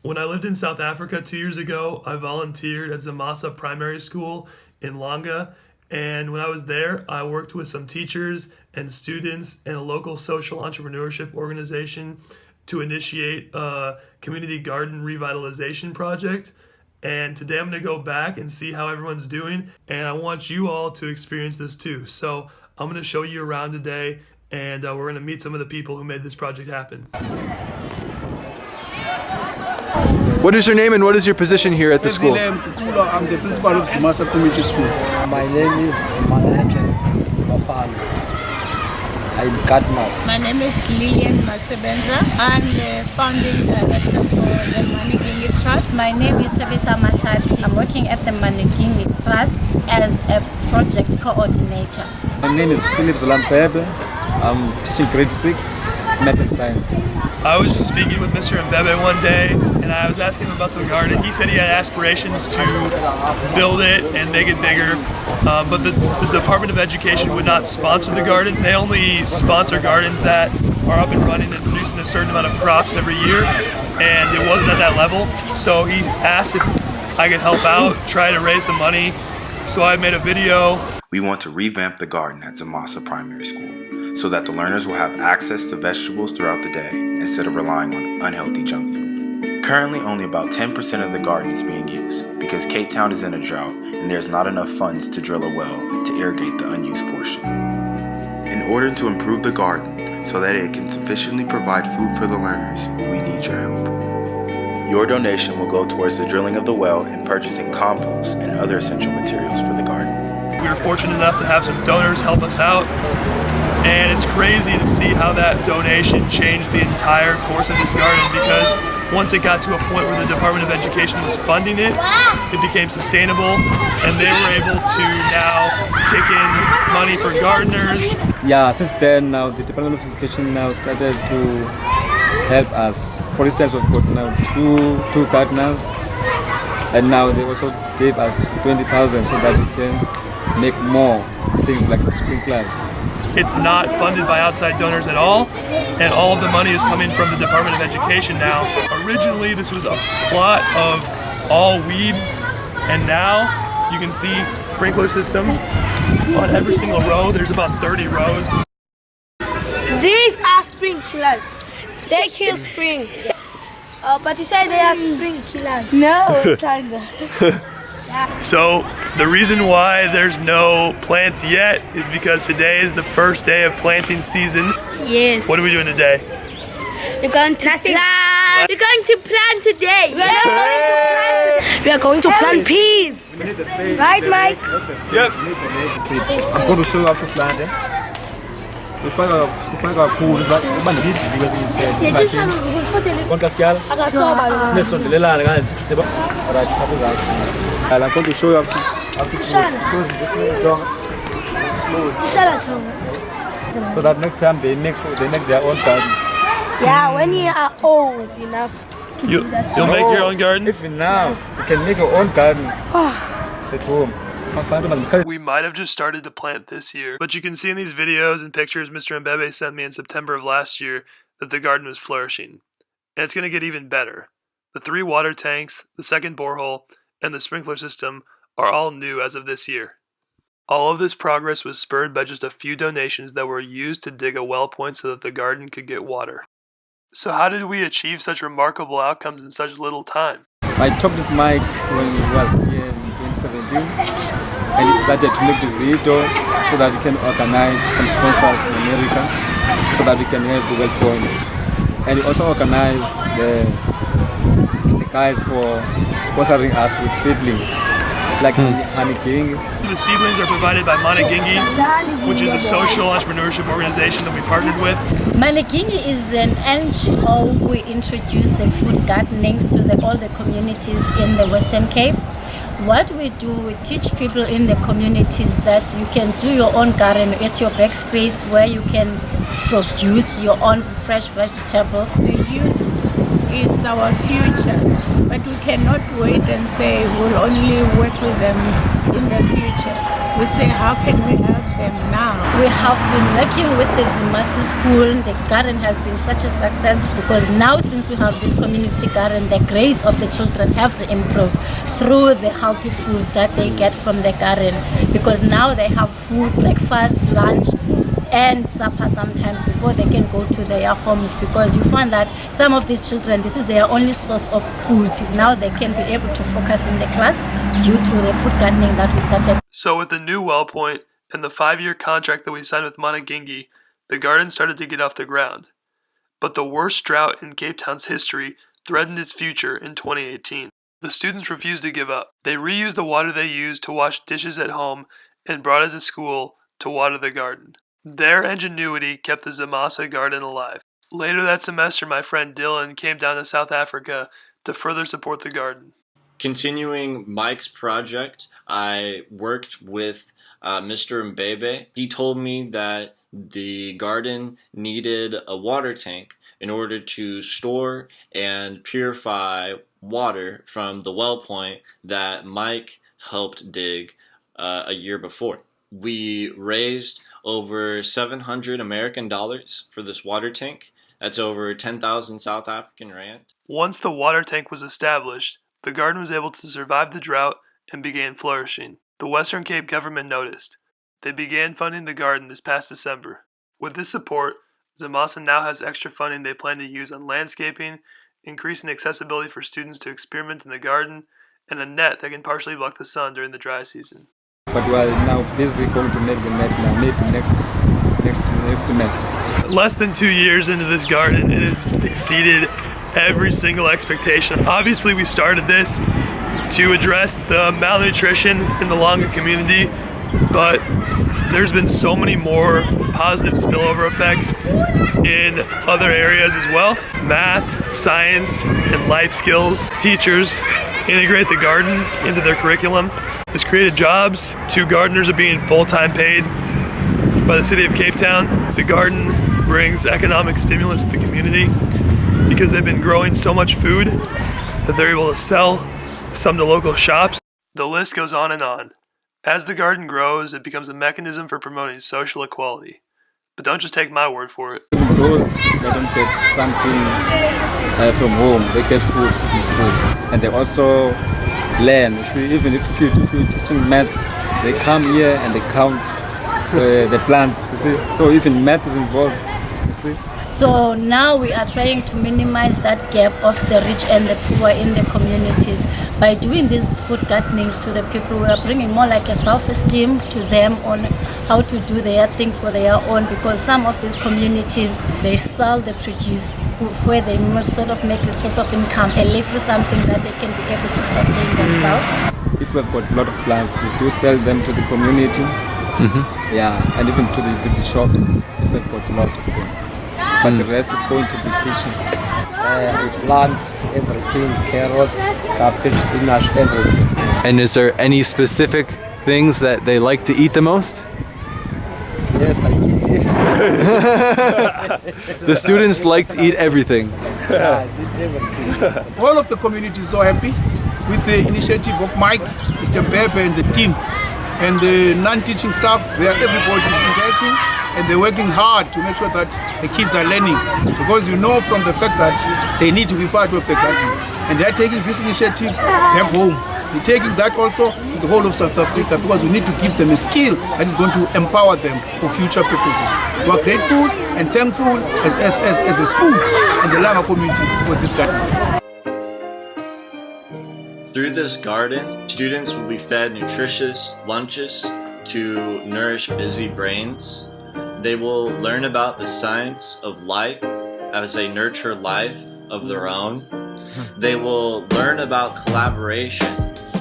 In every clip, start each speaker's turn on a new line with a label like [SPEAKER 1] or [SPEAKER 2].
[SPEAKER 1] When I lived in South Africa 2 years ago, I volunteered at Zimasa Primary School in Langa. And when I was there, I worked with some teachers and students and a local social entrepreneurship organization to initiate a community garden revitalization project. And today I'm going to go back and see how everyone's doing. And I want you all to experience this too. So I'm going to show you around today, and we're going to meet some of the people who made this project happen.
[SPEAKER 2] What is your name and what is your position here at the school?
[SPEAKER 3] I'm the principal of Zimasa Community School.
[SPEAKER 4] My name is Malete Lofana. I'm gardeners.
[SPEAKER 5] My name is Lilian Masebenza. I'm the founding director for the Manigingi Trust.
[SPEAKER 6] My name is Zimasa Mahlati. I'm working at the Manigingi Trust as a project coordinator.
[SPEAKER 7] My name is Philip Zolampebe. I'm teaching grade 6 maths and science.
[SPEAKER 1] I was just speaking with Mr. Mbebe one day, and I was asking him about the garden. He said he had aspirations to build it and make it bigger, but the Department of Education would not sponsor the garden. They only sponsor gardens that are up and running and producing a certain amount of crops every year, and it wasn't at that level. So he asked if I could help out, try to raise some money. So I made a video.
[SPEAKER 8] We want to revamp the garden at Zimasa Primary School so that the learners will have access to vegetables throughout the day instead of relying on unhealthy junk food. Currently, only about 10% of the garden is being used because Cape Town is in a drought and there's not enough funds to drill a well to irrigate the unused portion. In order to improve the garden so that it can sufficiently provide food for the learners, we need your help. Your donation will go towards the drilling of the well and purchasing compost and other essential materials for the garden.
[SPEAKER 1] We were fortunate enough to have some donors help us out, and it's crazy to see how that donation changed the entire course of this garden, because once it got to a point where the Department of Education was funding it, it became sustainable, and they were able to now kick in money for gardeners.
[SPEAKER 7] Yeah, since then now the Department of Education now started to help us. For instance, we've got now two gardeners, and now they also gave us 20,000 so that we can make more things like the sprinklers.
[SPEAKER 1] It's not funded by outside donors at all, and all of the money is coming from the Department of Education now. Originally, this was a plot of all weeds, and now you can see sprinkler system on every single row. There's about 30 rows.
[SPEAKER 9] These are sprinklers. They kill spring. But you say they are spring killers. No, kinda.
[SPEAKER 1] So the reason why there's no plants yet is because today is the first day of planting season.
[SPEAKER 9] Yes.
[SPEAKER 1] What are we doing today?
[SPEAKER 9] We're going to plant. We're going to plant today. We are going to plant peas. Right, Mike?
[SPEAKER 1] Yep.
[SPEAKER 7] I'm going to show you how to plant it. We find our pool is like because inside. I'm going to show you how to so that next time they make their own gardens.
[SPEAKER 9] Yeah, when you are old enough to do that.
[SPEAKER 1] You'll make your own garden?
[SPEAKER 7] Even now, you can make your own garden at home.
[SPEAKER 1] We might have just started to plant this year, but you can see in these videos and pictures Mr. Mbebe sent me in September of last year that the garden was flourishing. And it's going to get even better. The 3 water tanks, the second borehole, and the sprinkler system are all new as of this year. All of this progress was spurred by just a few donations that were used to dig a well point so that the garden could get water. So how did we achieve such remarkable outcomes in such little time?
[SPEAKER 7] I talked with Mike when he was here in 2017, and he decided to make the video so that he can organize some sponsors in America so that we can have the well point. And he also organized the guys for sponsoring us with seedlings like Manigingi.
[SPEAKER 1] The seedlings are provided by Manigingi, which is a social entrepreneurship organization that we partnered with.
[SPEAKER 6] Manigingi is an NGO. We introduce the food gardenings to all the communities in the Western Cape. What we do, we teach people in the communities that you can do your own garden at your backspace where you can produce your own fresh vegetable.
[SPEAKER 5] The youth it's our future. But we cannot wait and say we'll only work with them in the future. We say, how can we help them now?
[SPEAKER 6] We have been working with the Zimasa school. The garden has been such a success because now since we have this community garden, the grades of the children have improved through the healthy food that they get from the garden, because now they have food, breakfast, lunch, and supper sometimes before they can go to their homes, because you find that some of these children, this is their only source of food. Now they can be able to focus in the class due to the food gardening that we started.
[SPEAKER 1] So with the new well point and the 5-year contract that we signed with Managingi, the garden started to get off the ground. But the worst drought in Cape Town's history threatened its future in 2018. The students refused to give up. They reused the water they used to wash dishes at home and brought it to school to water the garden. Their ingenuity kept the Zimasa garden alive. Later that semester, my friend Dylan came down to South Africa to further support the garden.
[SPEAKER 10] Continuing Mike's project, I worked with Mr. Mbebe. He told me that the garden needed a water tank in order to store and purify water from the well point that Mike helped dig a year before. We raised over 700 American dollars for this water tank. That's over 10,000 South African rand.
[SPEAKER 1] Once the water tank was established, the garden was able to survive the drought and began flourishing. The Western Cape government noticed. They began funding the garden this past December. With this support, Zimasa now has extra funding they plan to use on landscaping, increasing accessibility for students to experiment in the garden, and a net that can partially block the sun during the dry season.
[SPEAKER 7] But we are now busy going to make the net now, maybe next semester.
[SPEAKER 1] Less than 2 years into this garden, it has exceeded every single expectation. Obviously, we started this to address the malnutrition in the Langa community, but there's been so many more positive spillover effects in other areas as well. Math, science, and life skills. Teachers integrate the garden into their curriculum. This created jobs. 2 gardeners are being full-time paid by the city of Cape Town. The garden brings economic stimulus to the community because they've been growing so much food that they're able to sell some to local shops. The list goes on and on. As the garden grows, it becomes a mechanism for promoting social equality. But don't just take my word for it.
[SPEAKER 7] Those that don't get something from home, they get food in school. And they also learn. You see, even if you're teaching maths, they come here and they count the plants. You see, so even maths is involved. You see.
[SPEAKER 6] So now we are trying to minimize that gap of the rich and the poor in the communities. By doing these food gardenings to the people, we are bringing more like a self-esteem to them on how to do their things for their own, because some of these communities, they sell the produce where they must sort of make a source of income, a little something that they can be able to sustain themselves.
[SPEAKER 7] If we've got a lot of plants, we do sell them to the community. Yeah, and even to the shops, if we've got a lot of them. But the rest is going to be kitchen.
[SPEAKER 4] I plant everything, carrots, cabbage, spinach, everything.
[SPEAKER 2] And is there any specific things that they like to eat the most?
[SPEAKER 4] Yes, I eat it.
[SPEAKER 2] The students like to eat everything.
[SPEAKER 4] Yeah, I eat everything.
[SPEAKER 3] All of the community is so happy with the initiative of Mike, Mr. Mbebe and the team. And the non-teaching staff, everybody is interacting and they're working hard to make sure that the kids are learning. Because you know from the fact that they need to be part of the garden. And they're taking this initiative back home. They're taking that also to the whole of South Africa, because we need to give them a skill that is going to empower them for future purposes. We are grateful and thankful as a school and the Langa community for this garden.
[SPEAKER 10] Through this garden, students will be fed nutritious lunches to nourish busy brains. They will learn about the science of life as they nurture life of their own. They will learn about collaboration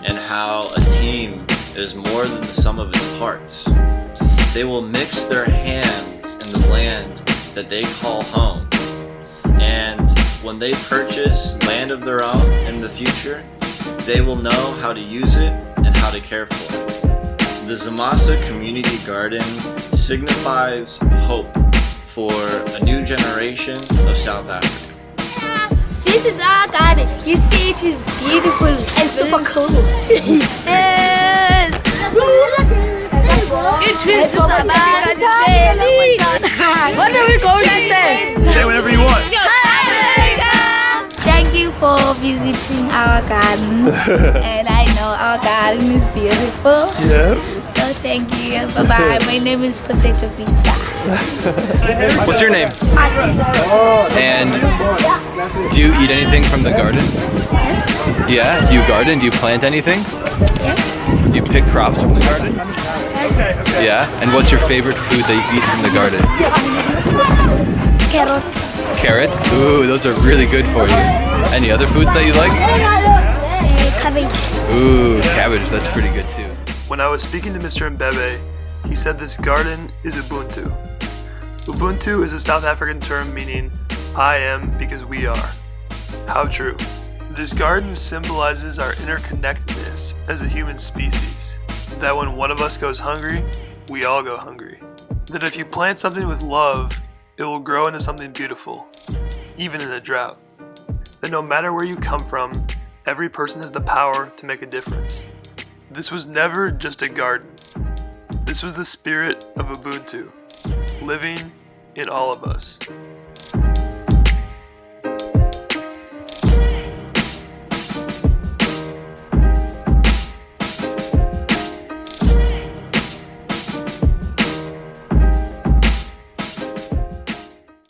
[SPEAKER 10] and how a team is more than the sum of its parts. They will mix their hands in the land that they call home. And when they purchase land of their own in the future, they will know how to use it and how to care for it. The Zimasa Community Garden signifies hope for a new generation of South Africa.
[SPEAKER 9] This is our garden. You see, it is beautiful and super cool. Yes. It is so bad. What are we going to say?
[SPEAKER 1] Say whatever you want.
[SPEAKER 9] Thank you for visiting our garden. And I know our garden is beautiful.
[SPEAKER 1] Yeah.
[SPEAKER 9] So thank you. Bye-bye. My name is Paseto Vita.
[SPEAKER 2] What's your name? And do you eat anything from the garden?
[SPEAKER 9] Yes.
[SPEAKER 2] Yeah? Do you garden? Do you plant anything?
[SPEAKER 9] Yes.
[SPEAKER 2] Do you pick crops from the garden?
[SPEAKER 9] Yes.
[SPEAKER 2] Yeah? And what's your favorite food that you eat from the garden?
[SPEAKER 9] Carrots.
[SPEAKER 2] Carrots? Ooh, those are really good for you. Any other foods that you like?
[SPEAKER 9] Cabbage.
[SPEAKER 2] Ooh, cabbage, that's pretty good too.
[SPEAKER 1] When I was speaking to Mr. Mbebe, he said this garden is Ubuntu. Ubuntu is a South African term meaning I am because we are. How true. This garden symbolizes our interconnectedness as a human species. That when one of us goes hungry, we all go hungry. That if you plant something with love, it will grow into something beautiful, even in a drought. That no matter where you come from, every person has the power to make a difference. This was never just a garden. This was the spirit of Ubuntu, living in all of us.